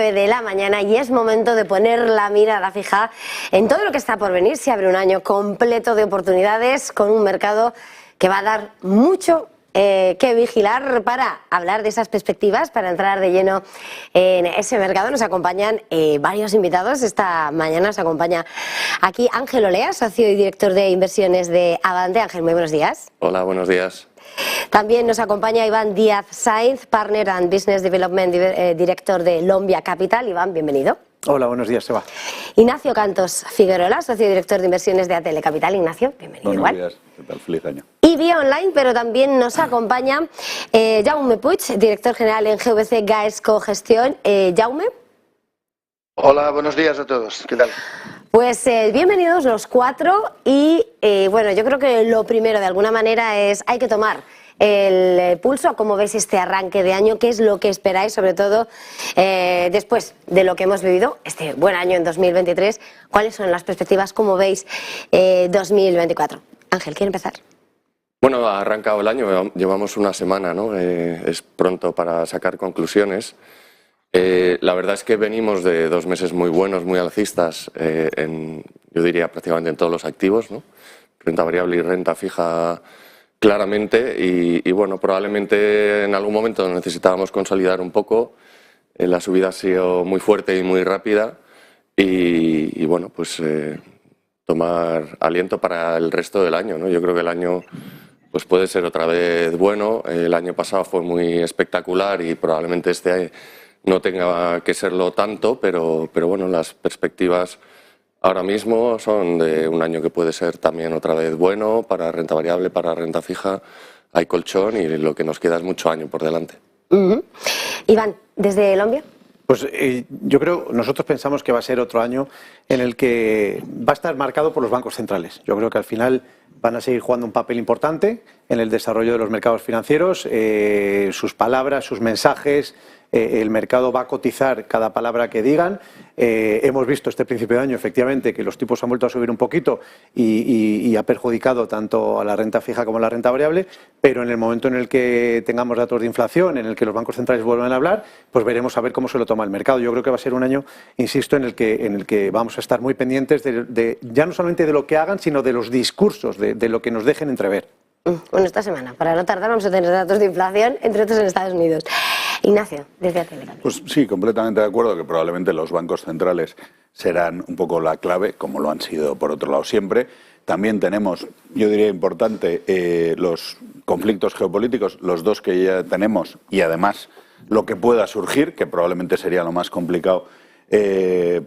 9 de la mañana y es momento de poner la mirada fija en todo lo que está por venir. Se abre un año completo de oportunidades con un mercado que va a dar mucho que vigilar. Para hablar de esas perspectivas, para entrar de lleno en ese mercado, nos acompañan varios invitados. Esta mañana nos acompaña aquí Ángel Olea, socio y director de inversiones de Avante. Ángel, muy buenos días. Hola, buenos días. También nos acompaña Iván Díaz Sainz, Partner and Business Development Director de Lombia Capital. Iván, bienvenido. Hola, buenos días, Seba. Ignacio Cantos Figuerola, socio y director de inversiones de ATL Capital. Ignacio, bienvenido. Buenos días, ¿qué tal? Feliz año. Y vía online, pero también nos acompaña Jaume Puig, director general en GVC Gaesco Gestión. Jaume. Hola, buenos días a todos. ¿Qué tal? Pues bienvenidos los cuatro y bueno, yo creo que lo primero de alguna manera es hay que tomar el pulso. ¿Cómo veis este arranque de año? ¿Qué es lo que esperáis, sobre todo después de lo que hemos vivido este buen año en 2023? ¿Cuáles son las perspectivas? ¿Cómo veis 2024? Ángel, ¿quiere empezar? Bueno, ha arrancado el año, llevamos una semana, ¿no? Es pronto para sacar conclusiones. La verdad es que venimos de 2 meses muy buenos, muy alcistas, yo diría prácticamente en todos los activos, ¿no? Renta variable y renta fija claramente, y bueno, probablemente en algún momento necesitábamos consolidar un poco. La subida ha sido muy fuerte y muy rápida y bueno, pues tomar aliento para el resto del año, ¿no? Yo creo que el año pues puede ser otra vez bueno. El año pasado fue muy espectacular y probablemente este año no tenga que serlo tanto, pero bueno, las perspectivas ahora mismo son de un año que puede ser también otra vez bueno para renta variable, para renta fija. Hay colchón y lo que nos queda es mucho año por delante. Iván, ¿desde Lombia? Pues yo creo, nosotros pensamos que va a ser otro año en el que va a estar marcado por los bancos centrales. Yo creo que al final van a seguir jugando un papel importante en el desarrollo de los mercados financieros. Sus palabras, sus mensajes, el mercado va a cotizar cada palabra que digan. Hemos visto este principio de año, efectivamente, que los tipos han vuelto a subir un poquito y ha perjudicado tanto a la renta fija como a la renta variable, pero en el momento en el que tengamos datos de inflación, en el que los bancos centrales vuelvan a hablar, pues veremos a ver cómo se lo toma el mercado. Yo creo que va a ser un año, insisto, en el que vamos a estar muy pendientes ya no solamente de lo que hagan, sino de los discursos, de lo que nos dejen entrever. Bueno, esta semana, para no tardar, vamos a tener datos de inflación, entre otros en Estados Unidos. Ignacio, desde ATL. Pues sí, completamente de acuerdo que probablemente los bancos centrales serán un poco la clave, como lo han sido por otro lado siempre. También tenemos, yo diría importante, los conflictos geopolíticos, los dos que ya tenemos, y además lo que pueda surgir, que probablemente sería lo más complicado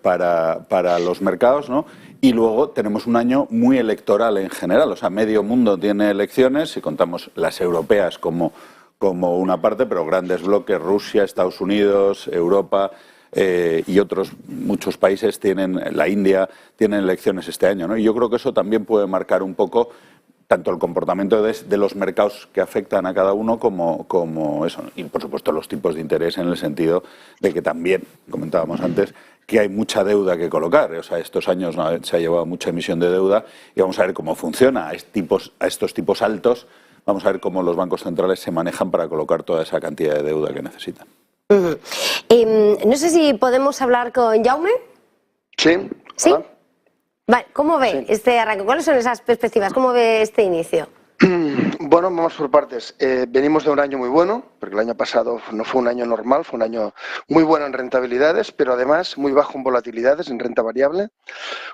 para los mercados, ¿no? Y luego tenemos un año muy electoral en general, o sea, medio mundo tiene elecciones, si contamos las europeas como una parte, pero grandes bloques, Rusia, Estados Unidos, Europa y otros muchos países la India, tienen elecciones este año, ¿no? Y yo creo que eso también puede marcar un poco tanto el comportamiento de los mercados que afectan a cada uno como eso. Y, por supuesto, los tipos de interés en el sentido de que también, comentábamos antes, que hay mucha deuda que colocar. O sea, estos años se ha llevado mucha emisión de deuda y vamos a ver cómo funciona a estos tipos altos. Vamos a ver cómo los bancos centrales se manejan para colocar toda esa cantidad de deuda que necesitan. No sé si podemos hablar con Jaume. Sí. ¿Sí? Hola. Vale, ¿cómo ve este arranque? ¿Cuáles son esas perspectivas? ¿Cómo ve este inicio? Bueno, vamos por partes. Venimos de un año muy bueno, porque el año pasado no fue un año normal, fue un año muy bueno en rentabilidades, pero además muy bajo en volatilidades, en renta variable.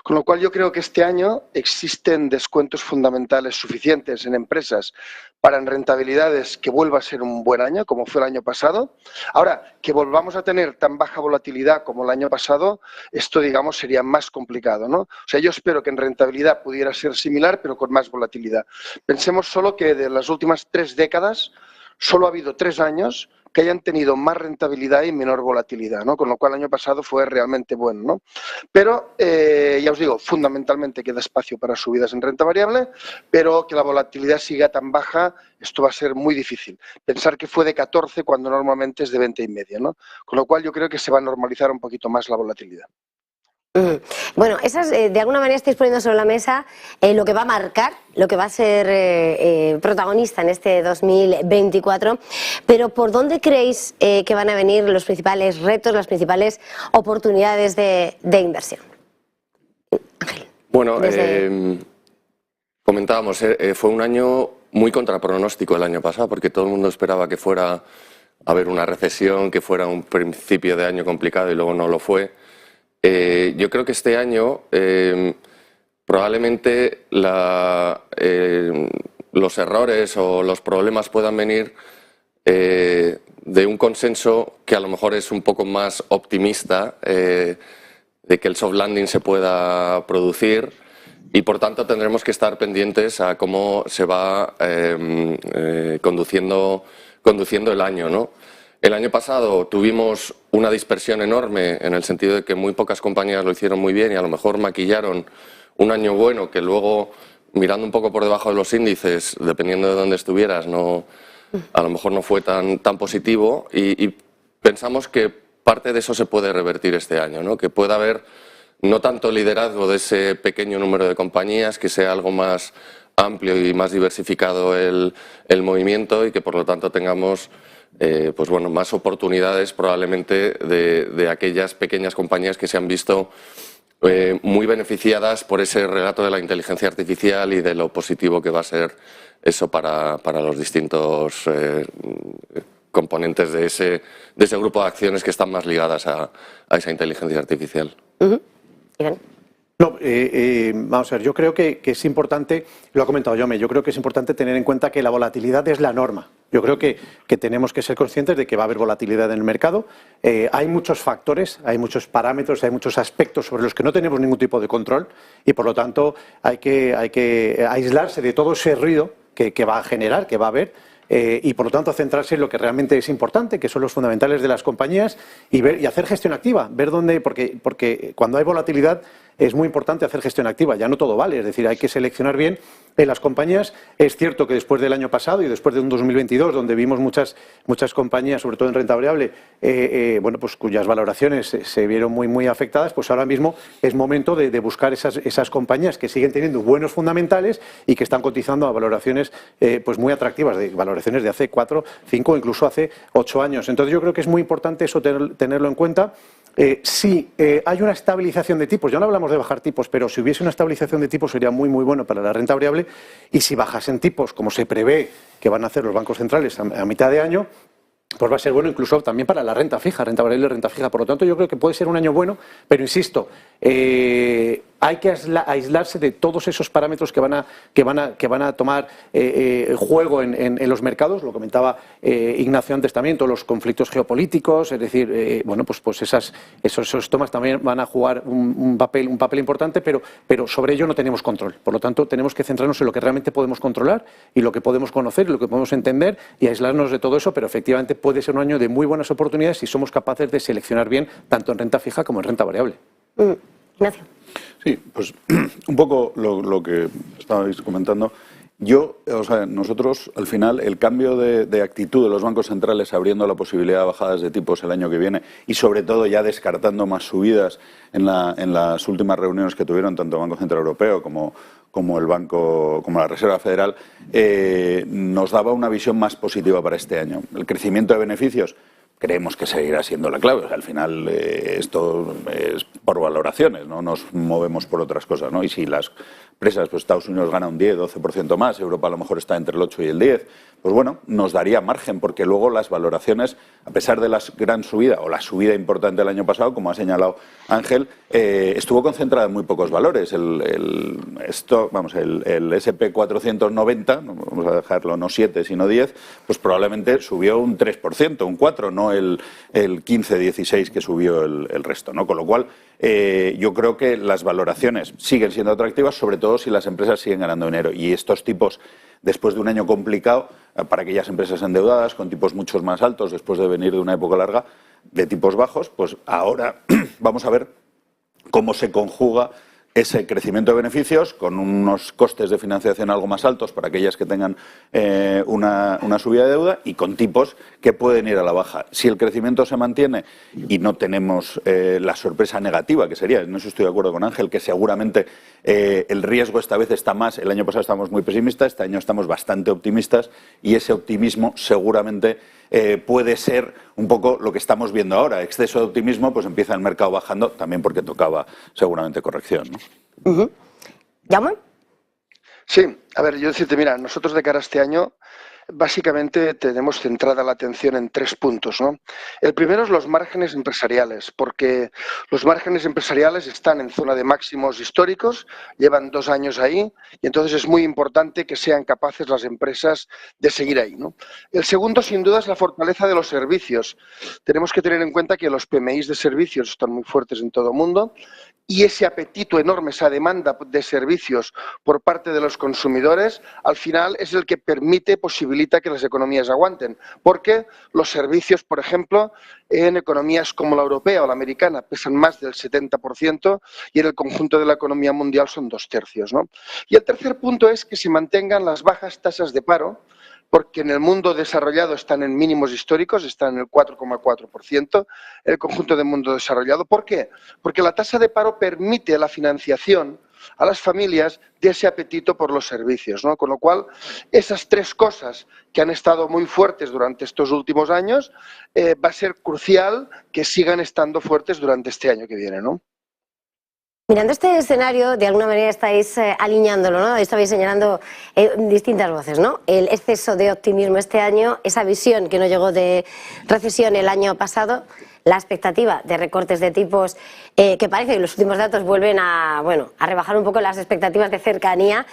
Con lo cual yo creo que este año existen descuentos fundamentales suficientes en empresas para en rentabilidades que vuelva a ser un buen año, como fue el año pasado. Ahora, que volvamos a tener tan baja volatilidad como el año pasado, esto, digamos, sería más complicado, ¿no? O sea, yo espero que en rentabilidad pudiera ser similar, pero con más volatilidad. Pensemos solo que de las últimas 3 décadas, solo ha habido 3 años que hayan tenido más rentabilidad y menor volatilidad, ¿no? Con lo cual el año pasado fue realmente bueno, ¿no? Pero, ya os digo, fundamentalmente queda espacio para subidas en renta variable, pero que la volatilidad siga tan baja, esto va a ser muy difícil. Pensar que fue de 14 cuando normalmente es de 20,5, ¿no? Con lo cual yo creo que se va a normalizar un poquito más la volatilidad. Bueno, esas de alguna manera estáis poniendo sobre la mesa lo que va a marcar, lo que va a ser protagonista en este 2024, pero ¿por dónde creéis que van a venir los principales retos, las principales oportunidades de inversión? Ángel. Bueno, comentábamos, fue un año muy contrapronóstico el año pasado, porque todo el mundo esperaba que fuera a haber una recesión, que fuera un principio de año complicado y luego no lo fue. Yo creo que este año probablemente los errores o los problemas puedan venir de un consenso que a lo mejor es un poco más optimista, de que el soft landing se pueda producir, y por tanto tendremos que estar pendientes a cómo se va conduciendo el año, ¿no? El año pasado tuvimos una dispersión enorme en el sentido de que muy pocas compañías lo hicieron muy bien y a lo mejor maquillaron un año bueno que luego, mirando un poco por debajo de los índices, dependiendo de dónde estuvieras, a lo mejor no fue tan positivo, y pensamos que parte de eso se puede revertir este año, ¿no? Que pueda haber no tanto liderazgo de ese pequeño número de compañías, que sea algo más amplio y más diversificado el movimiento, y que por lo tanto tengamos pues bueno, más oportunidades probablemente de aquellas pequeñas compañías que se han visto muy beneficiadas por ese relato de la inteligencia artificial y de lo positivo que va a ser eso para los distintos componentes de ese grupo de acciones que están más ligadas a esa inteligencia artificial. Iván. No, vamos a ver, yo creo que es importante, lo ha comentado Jaume, yo creo que es importante tener en cuenta que la volatilidad es la norma. Yo creo que tenemos que ser conscientes de que va a haber volatilidad en el mercado. Hay muchos factores, hay muchos parámetros, hay muchos aspectos sobre los que no tenemos ningún tipo de control, y por lo tanto hay que aislarse de todo ese ruido que va a generar, que va a haber. Y por lo tanto centrarse en lo que realmente es importante, que son los fundamentales de las compañías, y hacer gestión activa, ver dónde, porque cuando hay volatilidad es muy importante hacer gestión activa, ya no todo vale, es decir, hay que seleccionar bien en las compañías. Es cierto que después del año pasado y después de un 2022, donde vimos muchas compañías, sobre todo en renta variable, bueno, pues cuyas valoraciones se vieron muy afectadas, pues ahora mismo es momento de buscar esas compañías que siguen teniendo buenos fundamentales y que están cotizando a valoraciones pues muy atractivas, de valoraciones de hace 4, 5, incluso hace 8 años. Entonces yo creo que es muy importante eso tenerlo en cuenta. Si hay una estabilización de tipos, ya no hablamos de bajar tipos, pero si hubiese una estabilización de tipos sería muy bueno para la renta variable, y si bajasen tipos, como se prevé que van a hacer los bancos centrales a mitad de año, pues va a ser bueno incluso también para la renta fija, renta variable y renta fija. Por lo tanto, yo creo que puede ser un año bueno, pero insisto, hay que aislarse de todos esos parámetros que van a tomar juego en los mercados. Lo comentaba Ignacio antes también, todos los conflictos geopolíticos, es decir, bueno, pues esos temas también van a jugar un papel importante, pero sobre ello no tenemos control. Por lo tanto, tenemos que centrarnos en lo que realmente podemos controlar y lo que podemos conocer y lo que podemos entender, y aislarnos de todo eso, pero efectivamente puede ser un año de muy buenas oportunidades si somos capaces de seleccionar bien tanto en renta fija como en renta variable. Ignacio. Sí, pues un poco lo que estabais comentando. Nosotros, al final, el cambio de actitud de los bancos centrales abriendo la posibilidad de bajadas de tipos el año que viene, y sobre todo ya descartando más subidas en las últimas reuniones que tuvieron tanto el Banco Central Europeo como la Reserva Federal, nos daba una visión más positiva para este año. El crecimiento de beneficios creemos que seguirá siendo la clave. O sea, al final esto es por valoraciones, no nos movemos por otras cosas, ¿no? Y si las empresas, pues Estados Unidos gana un 10, 12% más, Europa a lo mejor está entre el 8 y el 10, pues bueno, nos daría margen, porque luego las valoraciones, a pesar de la gran subida o la subida importante del año pasado, como ha señalado Ángel, estuvo concentrada en muy pocos valores. El S&P 490, vamos a dejarlo no 7 sino 10, pues probablemente subió un 3%, un 4%, no el 15-16 que subió el resto, ¿no? Con lo cual, yo creo que las valoraciones siguen siendo atractivas, sobre todo si las empresas siguen ganando dinero. Y estos tipos, después de un año complicado para aquellas empresas endeudadas, con tipos mucho más altos, después de venir de una época larga de tipos bajos, pues ahora vamos a ver cómo se conjuga ese crecimiento de beneficios con unos costes de financiación algo más altos para aquellas que tengan una subida de deuda y con tipos que pueden ir a la baja. Si el crecimiento se mantiene y no tenemos la sorpresa negativa, que sería, no sé si estoy de acuerdo con Ángel, que seguramente el riesgo esta vez está más, el año pasado estábamos muy pesimistas, este año estamos bastante optimistas y ese optimismo seguramente puede ser un poco lo que estamos viendo ahora. Exceso de optimismo, pues empieza el mercado bajando, también porque tocaba seguramente corrección, ¿no? ¿Llaman? Sí, a ver, yo decirte, mira, nosotros de cara a este año básicamente tenemos centrada la atención en 3 puntos, ¿no? El primero es los márgenes empresariales, porque los márgenes empresariales están en zona de máximos históricos, llevan 2 años ahí, y entonces es muy importante que sean capaces las empresas de seguir ahí, ¿no? El segundo, sin duda, es la fortaleza de los servicios. Tenemos que tener en cuenta que los PMIs de servicios están muy fuertes en todo el mundo, y ese apetito enorme, esa demanda de servicios por parte de los consumidores, al final es el que posibilita que las economías aguanten. Porque los servicios, por ejemplo, en economías como la europea o la americana pesan más del 70% y en el conjunto de la economía mundial son 2/3, ¿no? Y el tercer punto es que se mantengan las bajas tasas de paro, porque en el mundo desarrollado están en mínimos históricos, están en el 4,4%, en el conjunto del mundo desarrollado. ¿Por qué? Porque la tasa de paro permite la financiación a las familias de ese apetito por los servicios, ¿no? Con lo cual, esas 3 cosas que han estado muy fuertes durante estos últimos años, va a ser crucial que sigan estando fuertes durante este año que viene, ¿no? Mirando este escenario, de alguna manera estáis alineándolo, ¿no? Estabais señalando distintas voces, ¿no? El exceso de optimismo este año, esa visión que no llegó de recesión el año pasado, la expectativa de recortes de tipos, que parece que los últimos datos vuelven a rebajar un poco las expectativas de cercanía.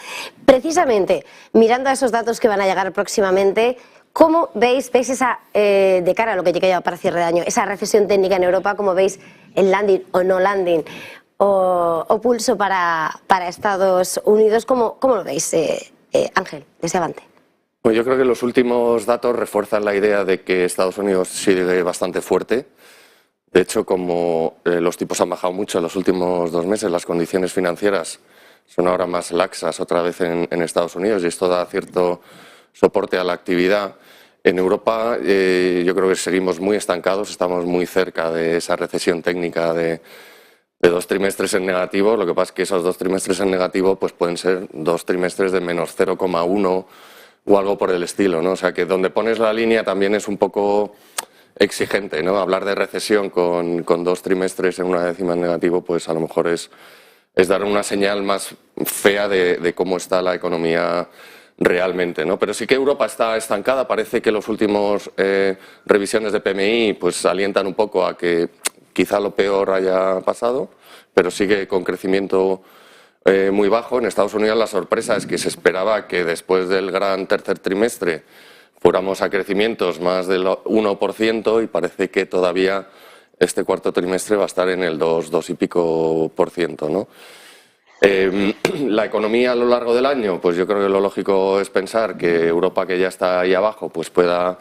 Precisamente, mirando a esos datos que van a llegar próximamente, ¿cómo veis esa, de cara a lo que llega para cierre de año, esa recesión técnica en Europa? ¿Cómo veis el landing o no landing? O pulso para Estados Unidos. ¿Cómo lo veis, Ángel, desde Avante? Pues yo creo que los últimos datos refuerzan la idea de que Estados Unidos sigue bastante fuerte. De hecho, como los tipos han bajado mucho en los últimos 2 meses, las condiciones financieras son ahora más laxas otra vez en Estados Unidos y esto da cierto soporte a la actividad. En Europa yo creo que seguimos muy estancados, estamos muy cerca de esa recesión técnica de 2 trimestres en negativo. Lo que pasa es que esos 2 trimestres en negativo pues pueden ser 2 trimestres de menos 0,1 o algo por el estilo, ¿no? O sea que donde pones la línea también es un poco exigente, ¿no? Hablar de recesión con 2 trimestres en una décima en negativo pues a lo mejor es dar una señal más fea de cómo está la economía realmente, ¿no? Pero sí que Europa está estancada, parece que los últimos revisiones de PMI pues alientan un poco a que quizá lo peor haya pasado, pero sigue con crecimiento muy bajo. En Estados Unidos la sorpresa es que se esperaba que después del gran tercer trimestre fuéramos a crecimientos más del 1% y parece que todavía este cuarto trimestre va a estar en el 2 y pico por ciento, ¿no? La economía a lo largo del año, pues yo creo que lo lógico es pensar que Europa, que ya está ahí abajo, pues pueda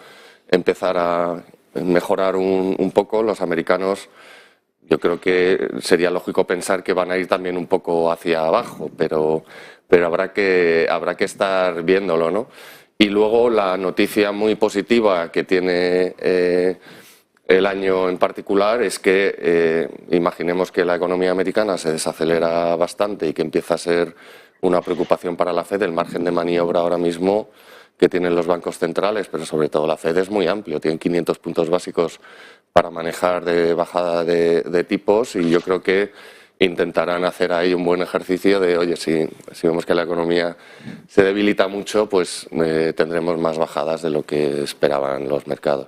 empezar a mejorar un poco. Los americanos, yo creo que sería lógico pensar que van a ir también un poco hacia abajo, pero habrá que estar viéndolo, ¿no? Y luego la noticia muy positiva que tiene el año en particular es que imaginemos que la economía americana se desacelera bastante y que empieza a ser una preocupación para la Fed. El margen de maniobra ahora mismo que tienen los bancos centrales, pero sobre todo la Fed, es muy amplio. Tienen 500 puntos básicos para manejar de bajada de tipos y yo creo que intentarán hacer ahí un buen ejercicio de, oye, si vemos que la economía se debilita mucho, pues tendremos más bajadas de lo que esperaban los mercados.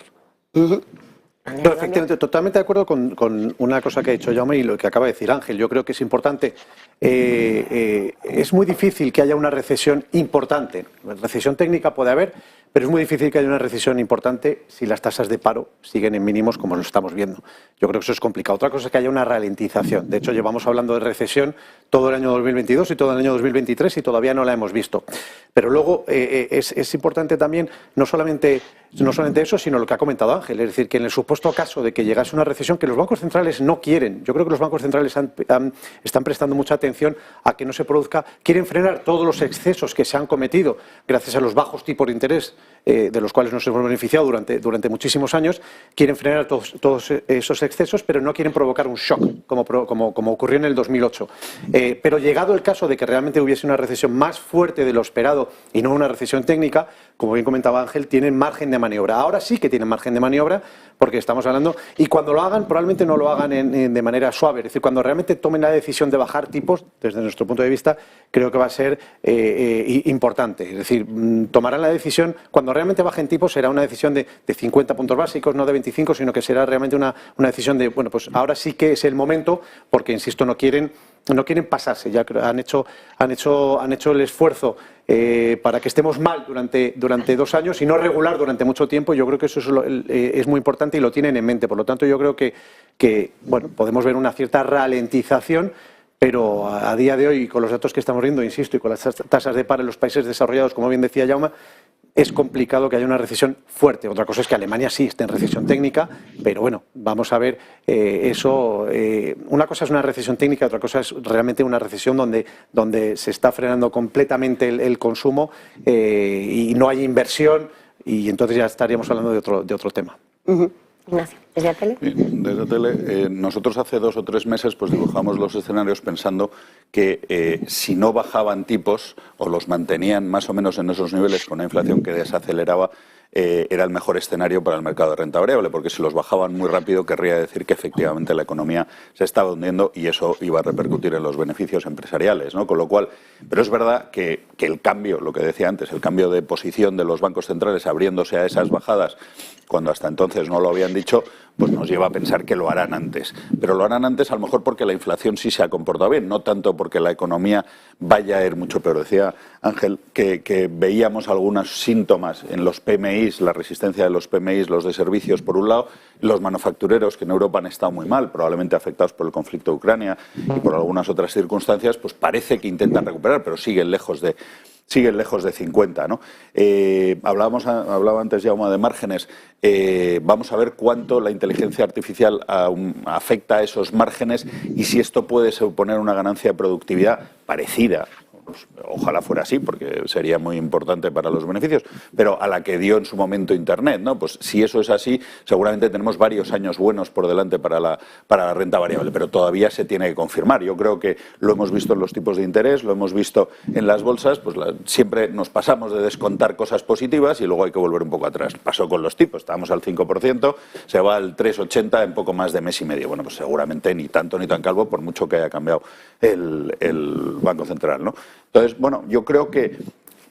No, efectivamente, totalmente de acuerdo con una cosa que ha dicho Jaume y lo que acaba de decir Ángel. Yo creo que es importante. Es muy difícil que haya una recesión importante. Recesión técnica puede haber, pero es muy difícil que haya una recesión importante si las tasas de paro siguen en mínimos como lo estamos viendo. Yo creo que eso es complicado. Otra cosa es que haya una ralentización. De hecho, llevamos hablando de recesión todo el año 2022 y todo el año 2023 y todavía no la hemos visto. Pero luego es importante también no solamente eso, sino lo que ha comentado Ángel, es decir, que en el supuesto caso de que llegase una recesión, que los bancos centrales no quieren. Yo creo que los bancos centrales están prestando mucha atención a que no se produzca, quieren frenar todos los excesos que se han cometido gracias a los bajos tipos de interés de los cuales nos hemos beneficiado durante muchísimos años, quieren frenar todos esos excesos, pero no quieren provocar un shock, como ocurrió en el 2008. Pero llegado el caso de que realmente hubiese una recesión más fuerte de lo esperado y no una recesión técnica, como bien comentaba Ángel, tienen margen de maniobra. Ahora sí que tienen margen de maniobra, porque estamos hablando, y cuando lo hagan, probablemente no lo hagan de manera suave. Es decir, cuando realmente tomen la decisión de bajar tipos, desde nuestro punto de vista, creo que va a ser importante. Es decir, tomarán la decisión, cuando realmente bajen tipos, será una decisión de 50 puntos básicos, no de 25, sino que será realmente una decisión de, bueno, pues ahora sí que es el momento, porque, insisto, no quieren pasarse. Ya han hecho el esfuerzo para que estemos mal durante 2 años y no regular durante mucho tiempo. Yo creo que eso es muy importante y lo tienen en mente. Por lo tanto, yo creo que bueno, podemos ver una cierta ralentización, pero a día de hoy, con los datos que estamos viendo, insisto, y con las tasas de paro en los países desarrollados, como bien decía Jaume, es complicado que haya una recesión fuerte. Otra cosa es que Alemania sí esté en recesión técnica, pero bueno, vamos a ver eso. Una cosa es una recesión técnica, otra cosa es realmente una recesión donde se está frenando completamente el consumo y no hay inversión, y entonces ya estaríamos hablando de otro tema. Ignacio, ¿desde Atele? Desde Atele, nosotros hace 2 o 3 meses pues dibujamos los escenarios pensando que si no bajaban tipos o los mantenían más o menos en esos niveles con una inflación que desaceleraba, era el mejor escenario para el mercado de renta variable, porque si los bajaban muy rápido querría decir que efectivamente la economía se estaba hundiendo y eso iba a repercutir en los beneficios empresariales, ¿no? Con lo cual, pero es verdad que el cambio, lo que decía antes, el cambio de posición de los bancos centrales abriéndose a esas bajadas, cuando hasta entonces no lo habían dicho, pues nos lleva a pensar que lo harán antes. Pero lo harán antes a lo mejor porque la inflación sí se ha comportado bien, no tanto porque la economía vaya a ir mucho peor. Decía Ángel que veíamos algunos síntomas en los PMIs, la resistencia de los PMIs, los de servicios por un lado, los manufactureros que en Europa han estado muy mal, probablemente afectados por el conflicto de Ucrania y por algunas otras circunstancias, pues parece que intentan recuperar, pero siguen lejos de 50, ¿no? Hablaba antes ya de márgenes. Vamos a ver cuánto la inteligencia artificial afecta a esos márgenes y si esto puede suponer una ganancia de productividad parecida. Pues, ojalá fuera así, porque sería muy importante para los beneficios, pero a la que dio en su momento Internet, ¿no? Pues si eso es así, seguramente tenemos varios años buenos por delante para la renta variable, pero todavía se tiene que confirmar. Yo creo que lo hemos visto en los tipos de interés, lo hemos visto en las bolsas, pues siempre nos pasamos de descontar cosas positivas y luego hay que volver un poco atrás. Pasó con los tipos, estábamos al 5%, se va al 3,80 en poco más de mes y medio. Bueno, pues seguramente ni tanto ni tan calvo, por mucho que haya cambiado el Banco Central, ¿no? Entonces, bueno, yo creo que,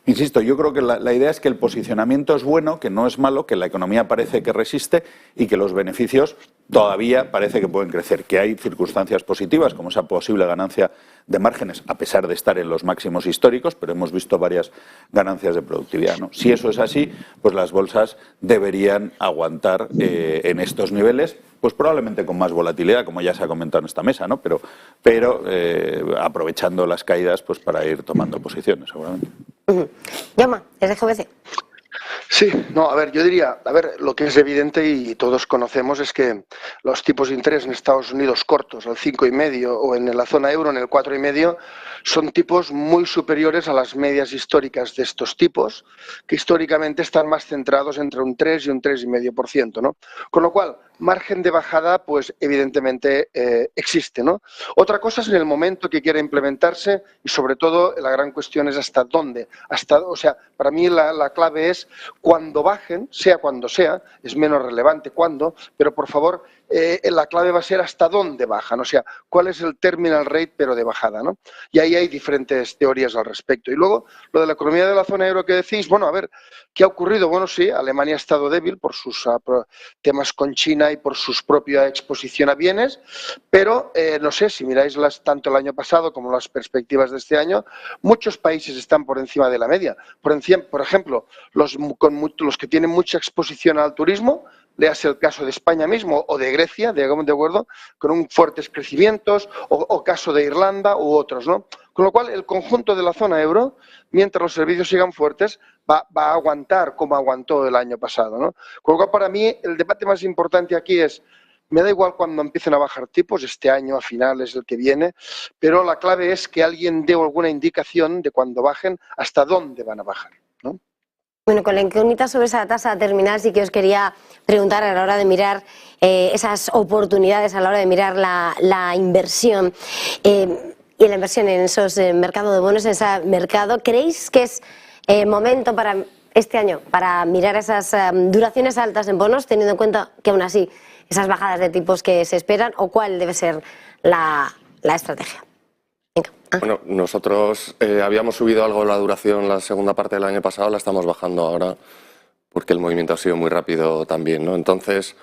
insisto, la idea es que el posicionamiento es bueno, que no es malo, que la economía parece que resiste y que los beneficios todavía parece que pueden crecer, que hay circunstancias positivas, como esa posible ganancia de márgenes, a pesar de estar en los máximos históricos, pero hemos visto varias ganancias de productividad, ¿no? Si eso es así, pues las bolsas deberían aguantar en estos niveles, pues probablemente con más volatilidad, como ya se ha comentado en esta mesa, ¿no? Pero aprovechando las caídas pues para ir tomando posiciones, seguramente. Jaume, desde GVC. Sí, no, a ver, yo diría, lo que es evidente y todos conocemos es que los tipos de interés en Estados Unidos cortos, al 5,5, o en la zona euro, en el 4,5, son tipos muy superiores a las medias históricas de estos tipos, que históricamente están más centrados entre un 3 y un 3,5%, ¿no? Con lo cual, margen de bajada, pues evidentemente existe, ¿no? Otra cosa es en el momento que quiera implementarse y sobre todo la gran cuestión es hasta dónde. O sea, para mí la clave es cuando bajen, sea cuando sea, es menos relevante cuándo, pero por favor la clave va a ser hasta dónde bajan, o sea, cuál es el terminal rate pero de bajada, ¿no? Y ahí hay diferentes teorías al respecto. Y luego, lo de la economía de la zona euro que decís, bueno, a ver, ¿qué ha ocurrido? Bueno, sí, Alemania ha estado débil por sus temas con China y por su propia exposición a bienes, pero no sé, si miráis tanto el año pasado como las perspectivas de este año, muchos países están por encima de la media. Por ejemplo, los que tienen mucha exposición al turismo, léase el caso de España mismo o de Grecia, digamos, de acuerdo, con un fuertes crecimientos, o caso de Irlanda u otros, ¿no? Con lo cual, el conjunto de la zona euro, mientras los servicios sigan fuertes, va a aguantar como aguantó el año pasado, ¿no? Con lo cual, para mí, el debate más importante aquí es, me da igual cuando empiecen a bajar tipos, este año a finales del que viene, pero la clave es que alguien dé alguna indicación de cuando bajen, hasta dónde van a bajar, ¿no? Bueno, con la incógnita sobre esa tasa terminal sí que os quería preguntar a la hora de mirar esas oportunidades, a la hora de mirar la inversión y la inversión en esos mercados de bonos, en ese mercado. ¿Creéis que es momento para este año para mirar esas duraciones altas en bonos, teniendo en cuenta que aún así esas bajadas de tipos que se esperan, o cuál debe ser la estrategia? Bueno, nosotros habíamos subido algo la duración la segunda parte del año pasado, la estamos bajando ahora porque el movimiento ha sido muy rápido también, ¿no? Entonces,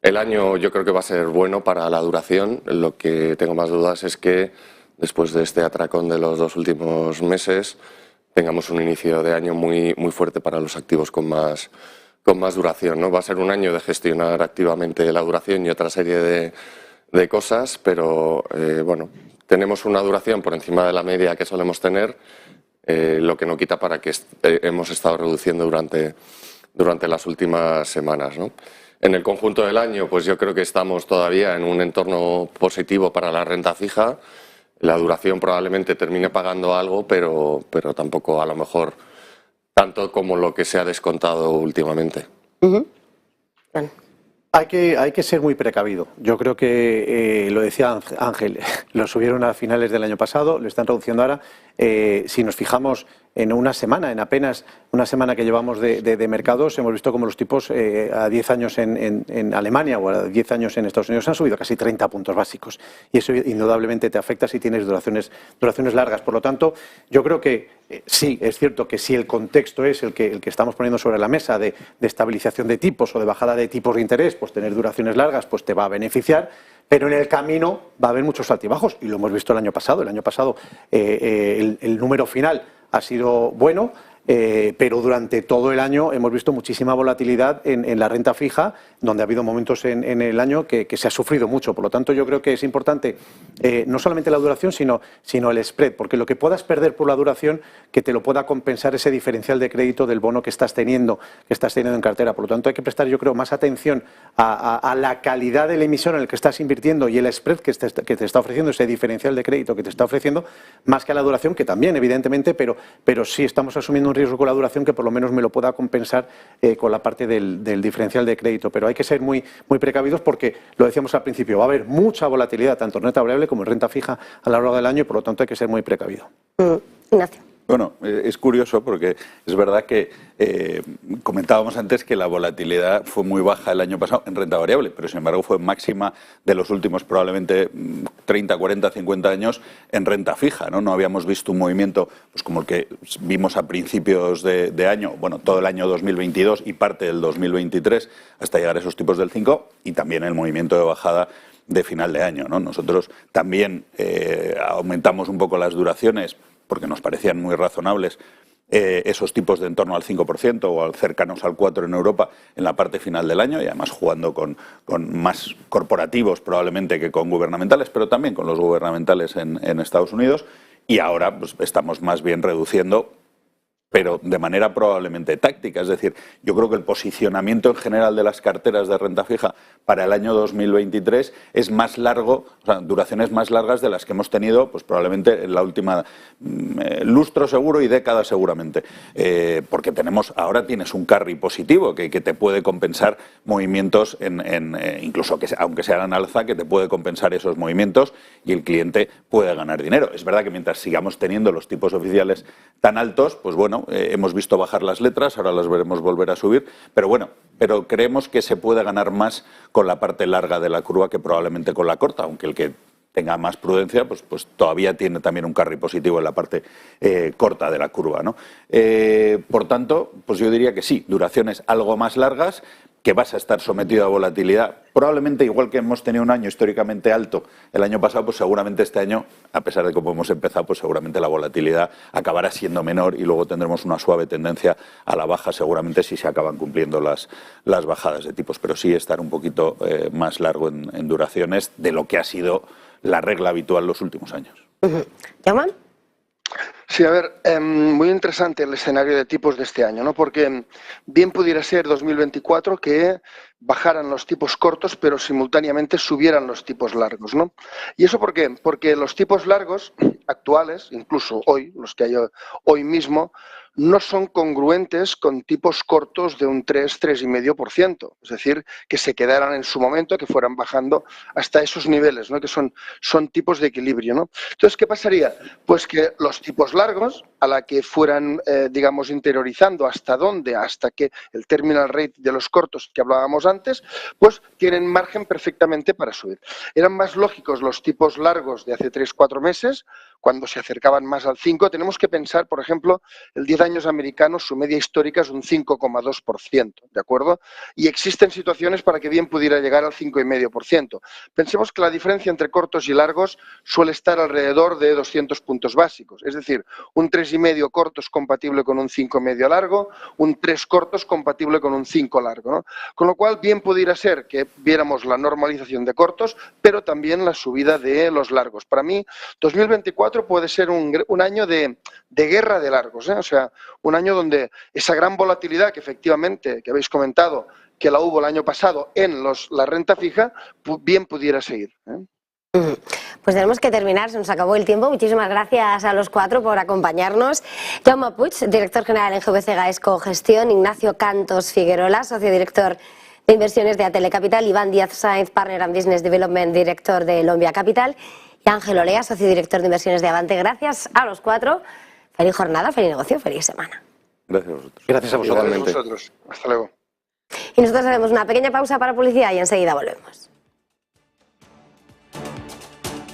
el año yo creo que va a ser bueno para la duración. Lo que tengo más dudas es que después de este atracón de los 2 últimos meses tengamos un inicio de año muy fuerte para los activos con más duración, ¿no? Va a ser un año de gestionar activamente la duración y otra serie de cosas, pero bueno, tenemos una duración por encima de la media que solemos tener, lo que no quita para que hemos estado reduciendo durante las últimas semanas, ¿no? En el conjunto del año, pues yo creo que estamos todavía en un entorno positivo para la renta fija. La duración probablemente termine pagando algo, pero tampoco a lo mejor tanto como lo que se ha descontado últimamente. Bueno. Hay que ser muy precavido. Yo creo que, lo decía Ángel, lo subieron a finales del año pasado, lo están reduciendo ahora. Si nos fijamos en una semana, en apenas una semana que llevamos de mercados, hemos visto como los tipos a 10 años en Alemania o a 10 años en Estados Unidos han subido casi 30 puntos básicos. Y eso indudablemente te afecta si tienes duraciones largas. Por lo tanto, yo creo que sí, es cierto que si el contexto es el que estamos poniendo sobre la mesa de estabilización de tipos o de bajada de tipos de interés, pues tener duraciones largas pues te va a beneficiar. Pero en el camino va a haber muchos altibajos y lo hemos visto el año pasado. El año pasado el número final ha sido bueno, pero durante todo el año hemos visto muchísima volatilidad en la renta fija, donde ha habido momentos en el año que se ha sufrido mucho. Por lo tanto, yo creo que es importante no solamente la duración, sino el spread, porque lo que puedas perder por la duración, que te lo pueda compensar ese diferencial de crédito del bono que estás teniendo en cartera. Por lo tanto, hay que prestar, yo creo, más atención a la calidad de la emisión en el que estás invirtiendo y el spread que te está ofreciendo, ese diferencial de crédito que te está ofreciendo, más que a la duración, que también, evidentemente, pero sí estamos asumiendo un riesgo con la duración que por lo menos me lo pueda compensar con la parte del diferencial de crédito. Pero hay que ser muy precavidos porque, lo decíamos al principio, va a haber mucha volatilidad tanto en renta variable como en renta fija a lo largo del año y por lo tanto hay que ser muy precavido. Ignacio. Bueno, es curioso porque es verdad que comentábamos antes que la volatilidad fue muy baja el año pasado en renta variable, pero sin embargo fue máxima de los últimos probablemente 30, 40, 50 años en renta fija, ¿no? No habíamos visto un movimiento pues como el que vimos a principios de año, bueno, todo el año 2022 y parte del 2023 hasta llegar a esos tipos del 5 y también el movimiento de bajada de final de año, ¿no? Nosotros también aumentamos un poco las duraciones porque nos parecían muy razonables esos tipos de en torno al 5% o cercanos al 4% en Europa en la parte final del año y además jugando con más corporativos probablemente que con gubernamentales, pero también con los gubernamentales en Estados Unidos y ahora pues, estamos más bien reduciendo, pero de manera probablemente táctica. Es decir, yo creo que el posicionamiento en general de las carteras de renta fija para el año 2023 es más largo, o sea, duraciones más largas de las que hemos tenido pues probablemente en la última lustro seguro y década seguramente. Porque ahora tienes un carry positivo que te puede compensar movimientos, incluso aunque se hagan alza, que te puede compensar esos movimientos y el cliente puede ganar dinero. Es verdad que mientras sigamos teniendo los tipos oficiales tan altos, pues bueno, bueno, hemos visto bajar las letras, ahora las veremos volver a subir, pero bueno, pero creemos que se puede ganar más con la parte larga de la curva que probablemente con la corta, aunque el que tenga más prudencia, pues todavía tiene también un carry positivo en la parte corta de la curva, ¿no? Por tanto, pues yo diría que sí, duraciones algo más largas, que vas a estar sometido a volatilidad. Probablemente, igual que hemos tenido un año históricamente alto el año pasado, pues seguramente este año, a pesar de cómo hemos empezado, pues seguramente la volatilidad acabará siendo menor y luego tendremos una suave tendencia a la baja, seguramente si se acaban cumpliendo las bajadas de tipos. Pero sí estar un poquito más largo en duraciones de lo que ha sido la regla habitual los últimos años. ¿Llaman? Sí, a ver, muy interesante el escenario de tipos de este año, ¿no? Porque bien pudiera ser 2024 que bajaran los tipos cortos, pero simultáneamente subieran los tipos largos, ¿no? ¿Y eso por qué? Porque los tipos largos actuales, incluso hoy, los que hay hoy mismo, no son congruentes con tipos cortos de un 3,5%. Es decir, que se quedaran en su momento, que fueran bajando hasta esos niveles, ¿no? Que son tipos de equilibrio, ¿no? Entonces, ¿qué pasaría? Pues que los tipos largos, a la que fueran, digamos, interiorizando hasta dónde, hasta que el terminal rate de los cortos que hablábamos antes, pues tienen margen perfectamente para subir. Eran más lógicos los tipos largos de hace 3-4 meses, cuando se acercaban más al 5. Tenemos que pensar, por ejemplo, el 10 años americanos, su media histórica es un 5,2%, ¿de acuerdo? Y existen situaciones para que bien pudiera llegar al 5,5%. Pensemos que la diferencia entre cortos y largos suele estar alrededor de 200 puntos básicos, es decir, un 3,5 corto es compatible con un 5,5 largo, un 3 corto es compatible con un 5 largo, ¿no? Con lo cual, bien pudiera ser que viéramos la normalización de cortos, pero también la subida de los largos. Para mí, 2024 puede ser un año de guerra de largos, ¿eh? O sea, un año donde esa gran volatilidad que efectivamente, que habéis comentado, que la hubo el año pasado en la renta fija, bien pudiera seguir, ¿eh? Pues tenemos que terminar, se nos acabó el tiempo. Muchísimas gracias a los cuatro por acompañarnos. Jaume Puig, director general en GVC Gaesco Gestión, Ignacio Cantos Figuerola, socio director de inversiones de Atele Capital, Iván Díaz Sáenz, partner and business development, director de Lombia Capital, y Ángel Olea, socio director de inversiones de Avante. Gracias a los cuatro. Feliz jornada, feliz negocio, feliz semana. Gracias a vosotros. Gracias a vosotros. Gracias a vosotros. Hasta luego. Y nosotros haremos una pequeña pausa para publicidad y enseguida volvemos.